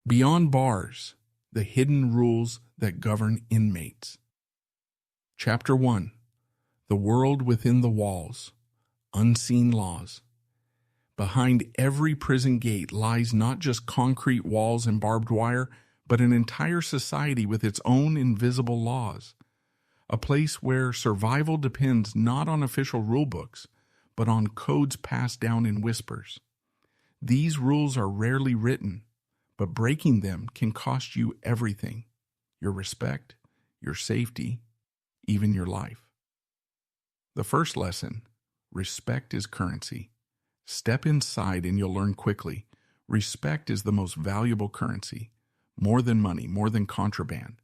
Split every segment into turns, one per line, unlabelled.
Beyond Bars, the Hidden Rules That Govern Inmates. Chapter 1. The World Within the Walls. Unseen Laws. Behind every prison gate lies not just concrete walls and barbed wire, but an entire society with its own invisible laws. A place where survival depends not on official rulebooks, but on codes passed down in whispers. These rules are rarely written, but breaking them can cost you everything: your respect, your safety, even your life. The first lesson: respect is currency. Step inside and you'll learn quickly. Respect is the most valuable currency. More than money, more than contraband.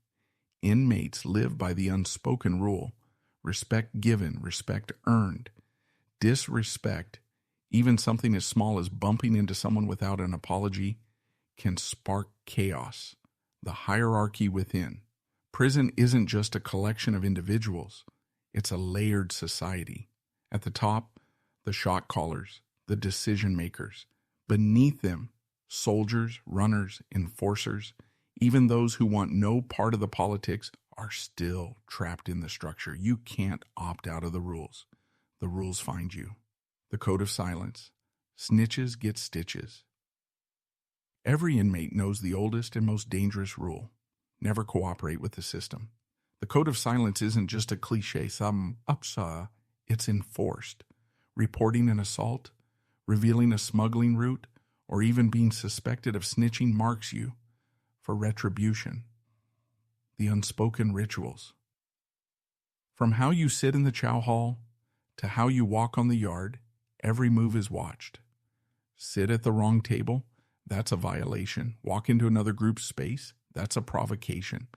Inmates live by the unspoken rule: respect given, respect earned. Disrespect, even something as small as bumping into someone without an apology, can spark chaos, the hierarchy within. Prison isn't just a collection of individuals. It's a layered society. At the top, the shot callers, the decision makers. Beneath them, soldiers, runners, enforcers, even those who want no part of the politics are still trapped in the structure. You can't opt out of the rules. The rules find you. The code of silence. Snitches get stitches. Every inmate knows the oldest and most dangerous rule: never cooperate with the system. The code of silence isn't just a cliche, it's enforced. Reporting an assault, revealing a smuggling route, or even being suspected of snitching marks you for retribution. The unspoken rituals. From how you sit in the chow hall to how you walk on the yard, every move is watched. Sit at the wrong table? That's a violation. Walk into another group's space? That's a provocation.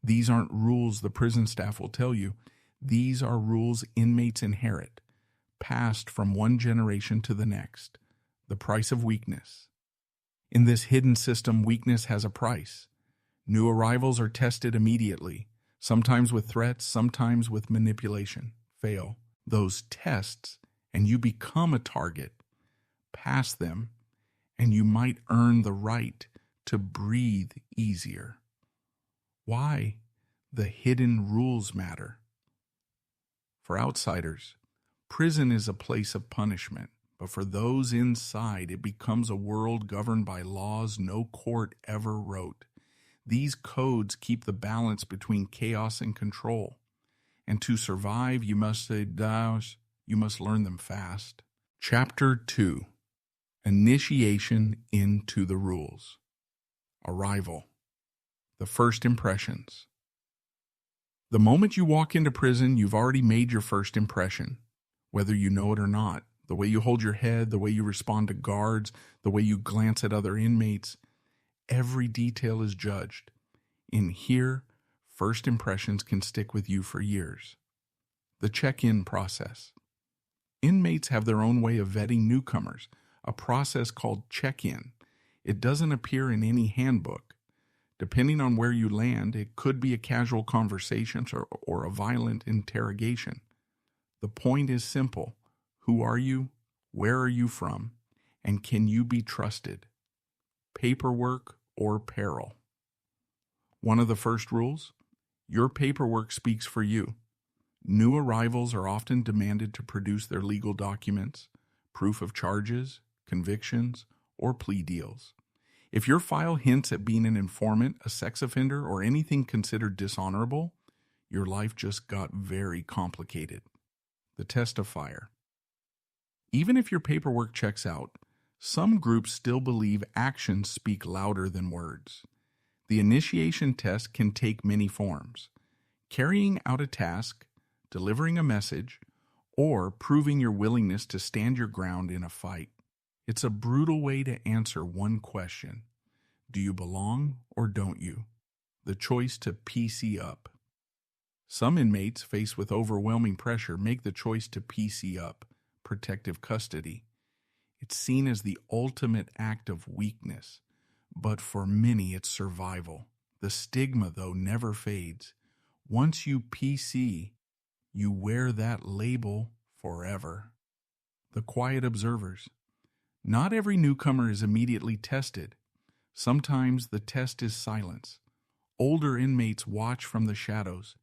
These aren't rules the prison staff will tell you. These are rules inmates inherit, passed from one generation to the next. The price of weakness. In this hidden system, weakness has a price. New arrivals are tested immediately, sometimes with threats, sometimes with manipulation. Fail those tests, and you become a target. Pass them, and you might earn the right to breathe easier. Why? The hidden rules matter. For outsiders, prison is a place of punishment, but for those inside, it becomes a world governed by laws no court ever wrote. These codes keep the balance between chaos and control. And to survive, you must learn them fast. Chapter 2. Initiation into the rules. Arrival. The first impressions. The moment you walk into prison, you've already made your first impression, whether you know it or not. The way you hold your head, the way you respond to guards, the way you glance at other inmates, every detail is judged. In here, first impressions can stick with you for years. The check-in process. Inmates have their own way of vetting newcomers, a process called check-in. It doesn't appear in any handbook. Depending on where you land, it could be a casual conversation or a violent interrogation. The point is simple. Who are you? Where are you from? And can you be trusted? Paperwork or peril? One of the first rules: your paperwork speaks for you. New arrivals are often demanded to produce their legal documents, proof of charges, convictions, or plea deals. If your file hints at being an informant, a sex offender, or anything considered dishonorable, your life just got very complicated. The testifier. Even if your paperwork checks out, some groups still believe actions speak louder than words. The initiation test can take many forms: carrying out a task, delivering a message, or proving your willingness to stand your ground in a fight. It's a brutal way to answer one question: do you belong or don't you? The choice to PC up. Some inmates, faced with overwhelming pressure, make the choice to PC up, protective custody. It's seen as the ultimate act of weakness, but for many it's survival. The stigma, though, never fades. Once you PC, you wear that label forever. The quiet observers. Not every newcomer is immediately tested. Sometimes the test is silence. Older inmates watch from the shadows,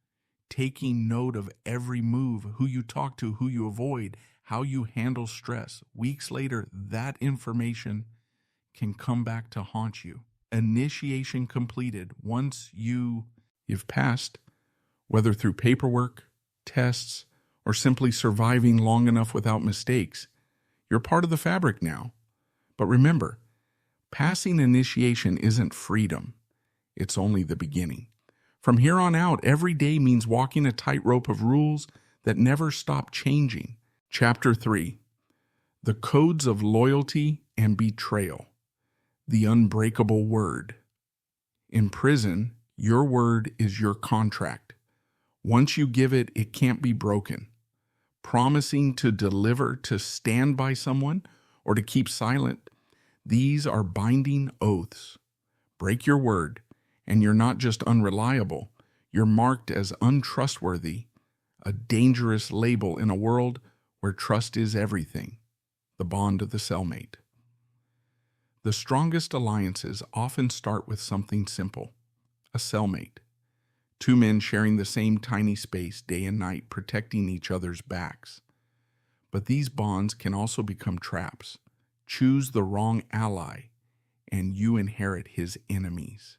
taking note of every move, who you talk to, who you avoid, how you handle stress. Weeks later, that information can come back to haunt you. Initiation completed. Once you've passed, whether through paperwork, tests, or simply surviving long enough without mistakes, you're part of the fabric now. But remember, passing initiation isn't freedom. It's only the beginning. From here on out, every day means walking a tightrope of rules that never stop changing. Chapter 3. The Codes of Loyalty and Betrayal. The Unbreakable Word. In prison, your word is your contract. Once you give it, it can't be broken. Promising to deliver, to stand by someone, or to keep silent, these are binding oaths. Break your word, and you're not just unreliable, you're marked as untrustworthy, a dangerous label in a world where trust is everything, the bond of the cellmate. The strongest alliances often start with something simple, a cellmate. Two men sharing the same tiny space day and night, protecting each other's backs. But these bonds can also become traps. Choose the wrong ally, and you inherit his enemies.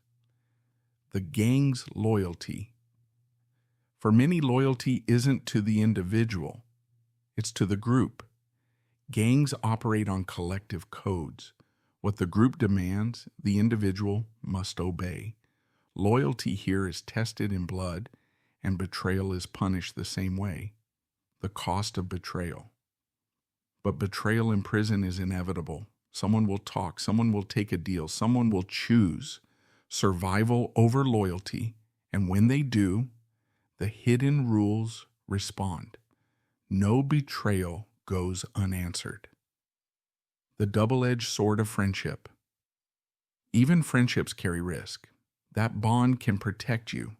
The gang's loyalty. For many, loyalty isn't to the individual, it's to the group. Gangs operate on collective codes. What the group demands, the individual must obey. Loyalty here is tested in blood, and betrayal is punished the same way. The cost of betrayal. But betrayal in prison is inevitable. Someone will talk, someone will take a deal, someone will choose survival over loyalty, and when they do, the hidden rules respond. No betrayal goes unanswered. The double-edged sword of friendship. Even friendships carry risk. That bond can protect you,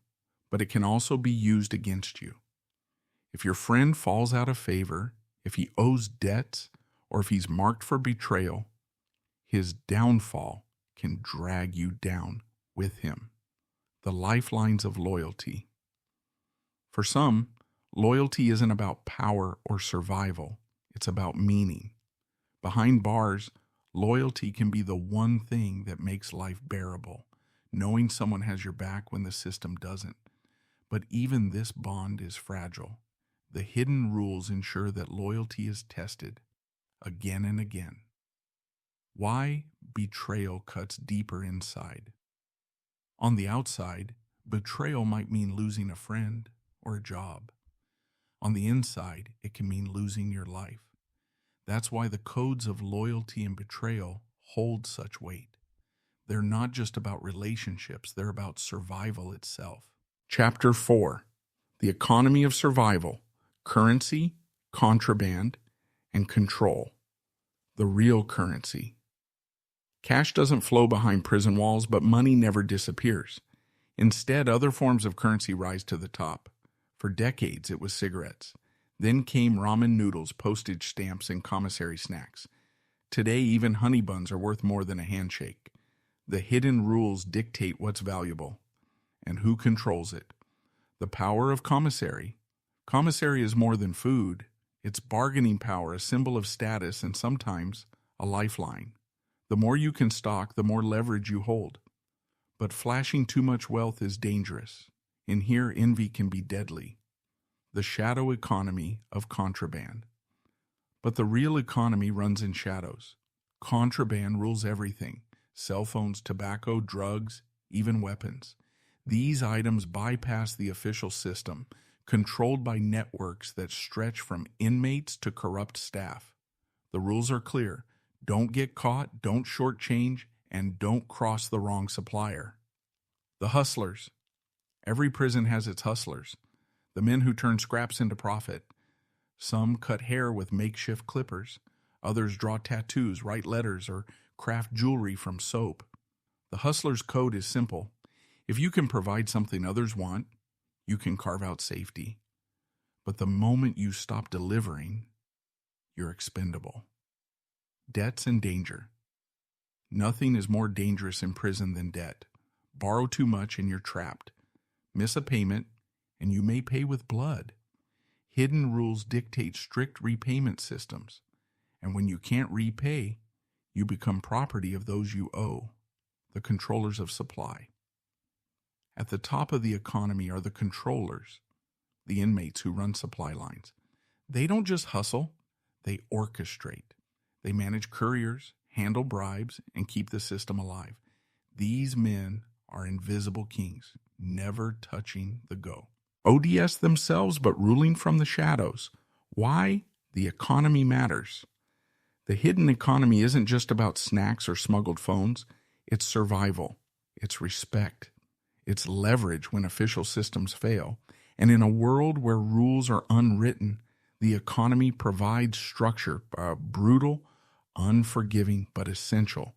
but it can also be used against you. If your friend falls out of favor, if he owes debts, or if he's marked for betrayal, his downfall can drag you down with him. The lifelines of loyalty. For some, loyalty isn't about power or survival. It's about meaning. Behind bars, loyalty can be the one thing that makes life bearable. Knowing someone has your back when the system doesn't. But even this bond is fragile. The hidden rules ensure that loyalty is tested again and again. Why betrayal cuts deeper inside? On the outside, betrayal might mean losing a friend or a job. On the inside, it can mean losing your life. That's why the codes of loyalty and betrayal hold such weight. They're not just about relationships, they're about survival itself. Chapter 4. The Economy of Survival, Currency, Contraband, and Control. The real currency. Cash doesn't flow behind prison walls, but money never disappears. Instead, other forms of currency rise to the top. For decades, it was cigarettes. Then came ramen noodles, postage stamps, and commissary snacks. Today, even honey buns are worth more than a handshake. The hidden rules dictate what's valuable and who controls it. The power of commissary. Commissary is more than food. It's bargaining power, a symbol of status, and sometimes a lifeline. The more you can stock, the more leverage you hold. But flashing too much wealth is dangerous. In here, envy can be deadly. The shadow economy of contraband. But the real economy runs in shadows. Contraband rules everything. Cell phones, tobacco, drugs, even weapons. These items bypass the official system, controlled by networks that stretch from inmates to corrupt staff. The rules are clear. Don't get caught, don't shortchange, and don't cross the wrong supplier. The hustlers. Every prison has its hustlers. The men who turn scraps into profit. Some cut hair with makeshift clippers. Others draw tattoos, write letters, or craft jewelry from soap. The hustler's code is simple. If you can provide something others want, you can carve out safety. But the moment you stop delivering, you're expendable. Debts and danger. Nothing is more dangerous in prison than debt. Borrow too much and you're trapped. Miss a payment and you may pay with blood. Hidden rules dictate strict repayment systems. And when you can't repay, you become property of those you owe, the controllers of supply. At the top of the economy are the controllers, the inmates who run supply lines. They don't just hustle, they orchestrate. They manage couriers, handle bribes, and keep the system alive. These men are invisible kings, never touching the go. ODS themselves, but ruling from the shadows. Why? The economy matters. The hidden economy isn't just about snacks or smuggled phones. It's survival. It's respect. It's leverage when official systems fail. And in a world where rules are unwritten, the economy provides structure, brutal, unforgiving, but essential.